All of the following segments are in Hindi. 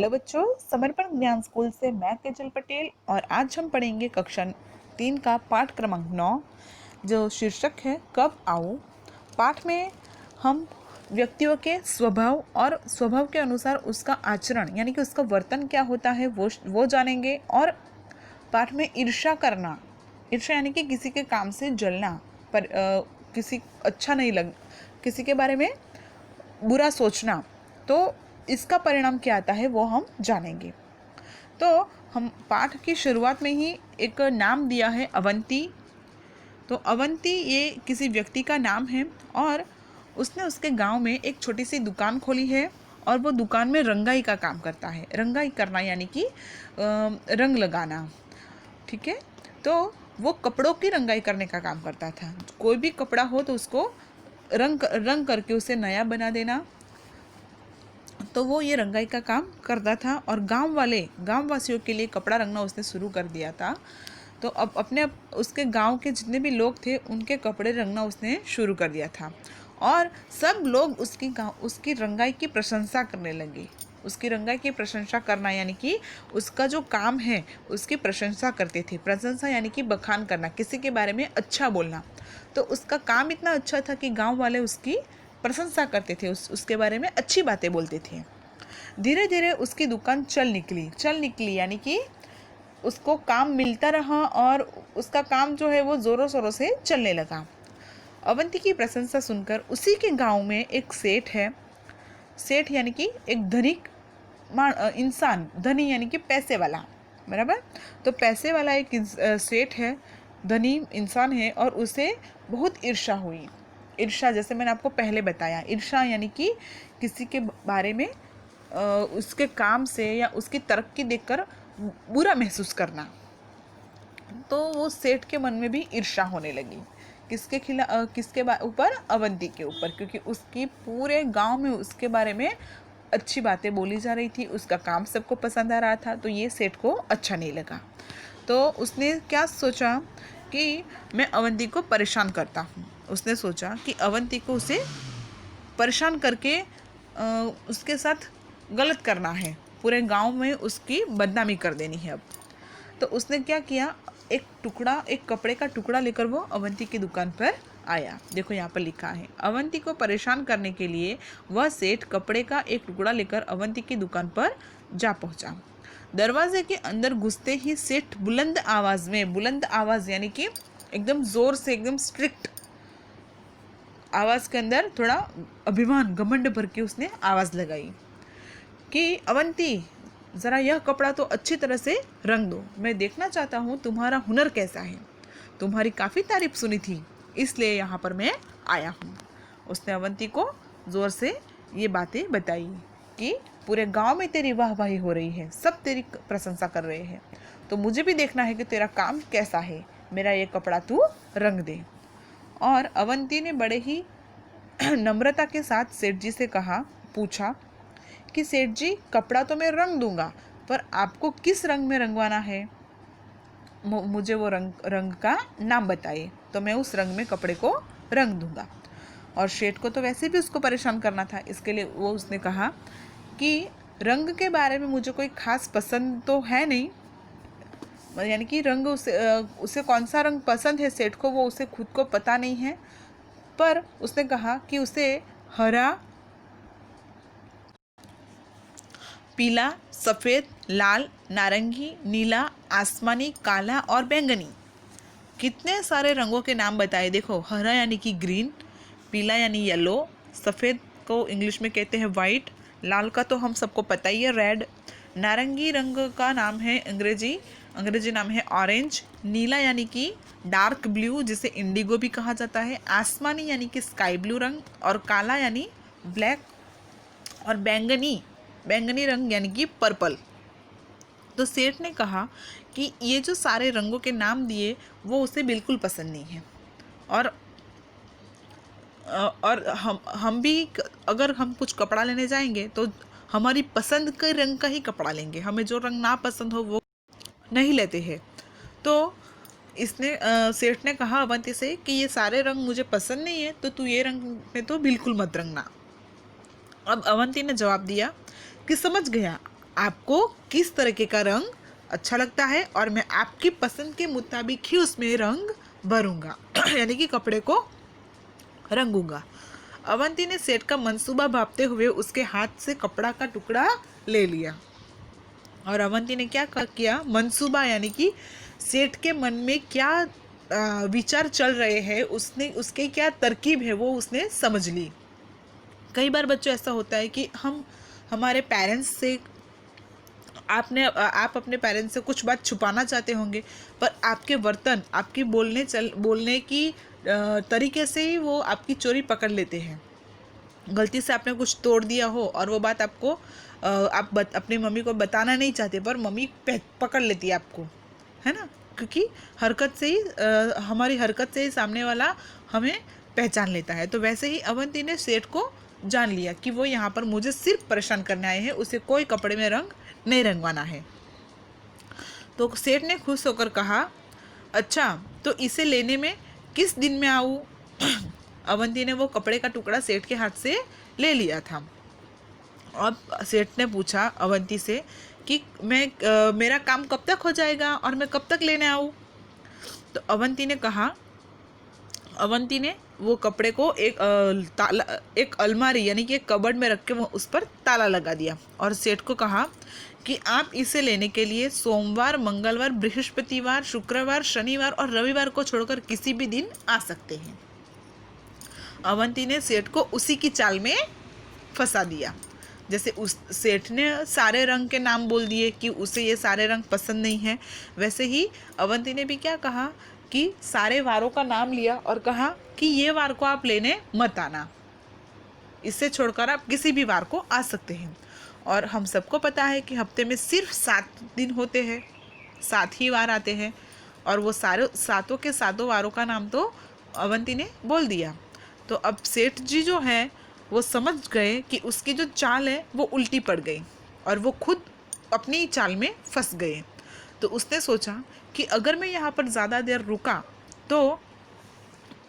हेलो बच्चों, समर्पण ज्ञान स्कूल से मैं तेजल पटेल और आज हम पढ़ेंगे कक्षा 3 का पाठ क्रमांक 9 जो शीर्षक है कब आऊँ। पाठ में हम व्यक्तियों के स्वभाव और स्वभाव के अनुसार उसका आचरण यानी कि उसका वर्तन क्या होता है वो जानेंगे। और पाठ में ईर्ष्या करना, ईर्ष्या यानी कि किसी के काम से जलना, पर किसी अच्छा नहीं लग किसी के बारे में बुरा सोचना, तो इसका परिणाम क्या आता है वो हम जानेंगे। तो हम पाठ की शुरुआत में ही एक नाम दिया है अवंती। तो अवंती ये किसी व्यक्ति का नाम है और उसने उसके गांव में एक छोटी सी दुकान खोली है और वो दुकान में रंगाई का काम करता है। रंगाई करना यानी कि रंग लगाना, ठीक है। तो वो कपड़ों की रंगाई करने का काम करता था। कोई भी कपड़ा हो तो उसको रंग करके उसे नया बना देना, तो वो ये रंगाई का काम करता था और गांव वासियों के लिए कपड़ा रंगना उसने शुरू कर दिया था। तो अब उसके गांव के जितने भी लोग थे उनके कपड़े रंगना उसने शुरू कर दिया था और सब लोग उसकी रंगाई की प्रशंसा करने लगे। उसकी रंगाई की प्रशंसा करना यानी कि उसका जो काम है उसकी प्रशंसा करते थे। प्रशंसा यानी कि बखान करना, किसी के बारे में अच्छा बोलना। तो उसका काम इतना अच्छा था कि गांव वाले उसकी प्रशंसा करते थे, उसके बारे में अच्छी बातें बोलते थे। धीरे धीरे उसकी दुकान चल निकली यानी कि उसको काम मिलता रहा और उसका काम जो है वो ज़ोरों शोरों से चलने लगा। अवंती की प्रशंसा सुनकर उसी के गांव में एक सेठ है। सेठ यानी कि एक धनिक इंसान, धनी यानी कि पैसे वाला, बराबर। तो पैसे वाला एक सेठ है, धनी इंसान है और उसे बहुत ईर्ष्या हुई। ईर्ष्या जैसे मैंने आपको पहले बताया, ईर्ष्या यानी कि किसी के बारे में उसके काम से या उसकी तरक्की देखकर बुरा महसूस करना। तो वो सेठ के मन में भी ईर्ष्या होने लगी। किसके ऊपर? अवंती के ऊपर, क्योंकि उसकी पूरे गांव में उसके बारे में अच्छी बातें बोली जा रही थी, उसका काम सबको पसंद आ रहा था। तो ये सेठ को अच्छा नहीं लगा। तो उसने क्या सोचा कि मैं अवंती को परेशान करता हूँ। उसने सोचा कि अवंती को उसे परेशान करके उसके साथ गलत करना है, पूरे गांव में उसकी बदनामी कर देनी है अब। तो उसने क्या किया, एक कपड़े का टुकड़ा लेकर वो अवंती की दुकान पर आया। देखो यहाँ पर लिखा है, अवंती को परेशान करने के लिए वह सेठ कपड़े का एक टुकड़ा लेकर अवंती की दुकान पर जा पहुंचा। दरवाजे के अंदर घुसते ही सेठ बुलंद आवाज यानी कि एकदम जोर से, एकदम स्ट्रिक्ट आवाज के अंदर थोड़ा अभिमान, घमंड भर के उसने आवाज लगाई कि अवंती, ज़रा यह कपड़ा तो अच्छी तरह से रंग दो। मैं देखना चाहता हूँ तुम्हारा हुनर कैसा है। तुम्हारी काफ़ी तारीफ सुनी थी, इसलिए यहाँ पर मैं आया हूँ। उसने अवंती को ज़ोर से ये बातें बताई कि पूरे गांव में तेरी वाहवाही हो रही है, सब तेरी प्रशंसा कर रहे हैं, तो मुझे भी देखना है कि तेरा काम कैसा है। मेरा ये कपड़ा तू रंग दे। और अवंती ने बड़े ही नम्रता के साथ सेठ जी से पूछा कि सेठ जी, कपड़ा तो मैं रंग दूंगा, पर आपको किस रंग में रंगवाना है? मुझे वो रंग का नाम बताइए, तो मैं उस रंग में कपड़े को रंग दूंगा। और सेठ को तो वैसे भी उसको परेशान करना था, इसके लिए उसने कहा कि रंग के बारे में मुझे कोई खास पसंद तो है नहीं, यानी कि रंग उसे कौन सा रंग पसंद है सेठ को वो उसे खुद को पता नहीं है। पर उसने कहा कि उसे हरा, पीला, सफ़ेद, लाल, नारंगी, नीला, आसमानी, काला और बैंगनी, कितने सारे रंगों के नाम बताए। देखो, हरा यानी कि ग्रीन, पीला यानी येलो, सफ़ेद को इंग्लिश में कहते हैं वाइट, लाल का तो हम सबको पता ही है रेड, नारंगी रंग का नाम है अंग्रेजी नाम है ऑरेंज, नीला यानी कि डार्क ब्लू जिसे इंडिगो भी कहा जाता है, आसमानी यानी कि स्काई ब्लू रंग, और काला यानी ब्लैक, और बैंगनी रंग यानी कि पर्पल। तो सेठ ने कहा कि ये जो सारे रंगों के नाम दिए वो उसे बिल्कुल पसंद नहीं है। और हम भी अगर हम कुछ कपड़ा लेने जाएंगे तो हमारी पसंद के रंग का ही कपड़ा लेंगे, हमें जो रंग ना पसंद हो वो नहीं लेते हैं। तो सेठ ने कहा अवंती से कि ये सारे रंग मुझे पसंद नहीं है, तो तू ये रंग में तो बिल्कुल मत रंगना। अब अवंती ने जवाब दिया कि समझ गया, आपको किस तरीके का रंग अच्छा लगता है और मैं आपकी पसंद के मुताबिक ही उसमें रंग भरूंगा यानी कि कपड़े को रंगूंगा। अवंती ने सेठ का मंसूबा भांपते हुए उसके हाथ से कपड़ा का टुकड़ा ले लिया। और अवंती ने क्या किया, मंसूबा यानी कि सेठ के मन में क्या विचार चल रहे हैं, उसने उसके क्या तरकीब है वो उसने समझ ली। कई बार बच्चों ऐसा होता है कि हम हमारे पेरेंट्स से आप अपने पेरेंट्स से कुछ बात छुपाना चाहते होंगे, पर आपके वर्तन, आपकी बोलने की तरीके से ही वो आपकी चोरी पकड़ लेते हैं। गलती से आपने कुछ तोड़ दिया हो और वो बात आपको अपनी मम्मी को बताना नहीं चाहते, पर मम्मी पकड़ लेती है आपको, है ना, क्योंकि हमारी हरकत से ही सामने वाला हमें पहचान लेता है। तो वैसे ही अवंती ने सेठ को जान लिया कि वो यहाँ पर मुझे सिर्फ परेशान करने आए हैं, उसे कोई कपड़े में रंग नहीं रंगवाना है। तो सेठ ने खुश होकर कहा, अच्छा तो इसे लेने में किस दिन में आऊँ? अवंती ने वो कपड़े का टुकड़ा सेठ के हाथ से ले लिया था। अब सेठ ने पूछा अवंती से कि मेरा काम कब तक हो जाएगा और मैं कब तक लेने आऊँ? तो अवंती ने वो कपड़े को एक अलमारी यानी कि एक कबर्ड में रख के वो उस पर ताला लगा दिया और सेठ को कहा कि आप इसे लेने के लिए सोमवार, मंगलवार, बृहस्पतिवार, शुक्रवार, शनिवार और रविवार को छोड़कर किसी भी दिन आ सकते हैं। अवंती ने सेठ को उसी की चाल में फंसा दिया। जैसे उस सेठ ने सारे रंग के नाम बोल दिए कि उसे ये सारे रंग पसंद नहीं है, वैसे ही अवंती ने भी क्या कहा कि सारे वारों का नाम लिया और कहा कि ये वार को आप लेने मत आना, इससे छोड़कर आप किसी भी वार को आ सकते हैं। और हम सबको पता है कि हफ्ते में सिर्फ 7 दिन होते हैं, 7 ही वार आते हैं, और वो सातों के सातों वारों का नाम तो अवंती ने बोल दिया। तो अब सेठ जी जो है वो समझ गए कि उसकी जो चाल है वो उल्टी पड़ गई और वो खुद अपनी चाल में फंस गए। तो उसने सोचा कि अगर मैं यहाँ पर ज़्यादा देर रुका तो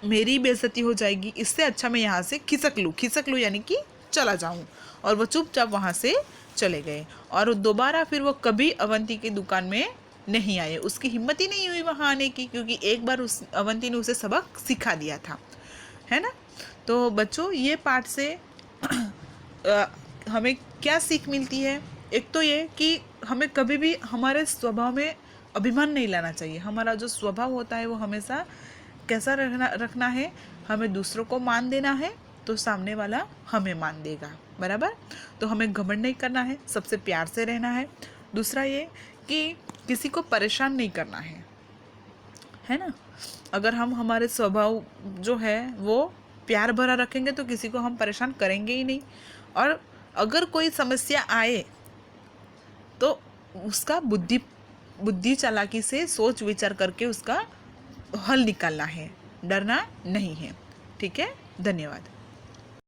मेरी बेइज्जती हो जाएगी, इससे अच्छा मैं यहाँ से खिसक लूँ यानी कि चला जाऊँ। और वो चुपचाप वहाँ से चले गए और दोबारा फिर वो कभी अवंती की दुकान में नहीं आए। उसकी हिम्मत ही नहीं हुई वहाँ आने की, क्योंकि एक बार अवंती ने उसे सबक सिखा दिया था, है ना। तो बच्चों, ये पाठ से हमें क्या सीख मिलती है? एक तो ये कि हमें कभी भी हमारे स्वभाव में अभिमान नहीं लाना चाहिए। हमारा जो स्वभाव होता है वो हमेशा कैसा रखना है, हमें दूसरों को मान देना है तो सामने वाला हमें मान देगा, बराबर। तो हमें घमंड नहीं करना है, सबसे प्यार से रहना है। दूसरा ये कि किसी को परेशान नहीं करना है ना। अगर हम हमारे स्वभाव जो है वो प्यार भरा रखेंगे तो किसी को हम परेशान करेंगे ही नहीं। और अगर कोई समस्या आए तो उसका बुद्धि चालाकी से सोच विचार करके उसका हल निकालना है, डरना नहीं है। ठीक है, धन्यवाद।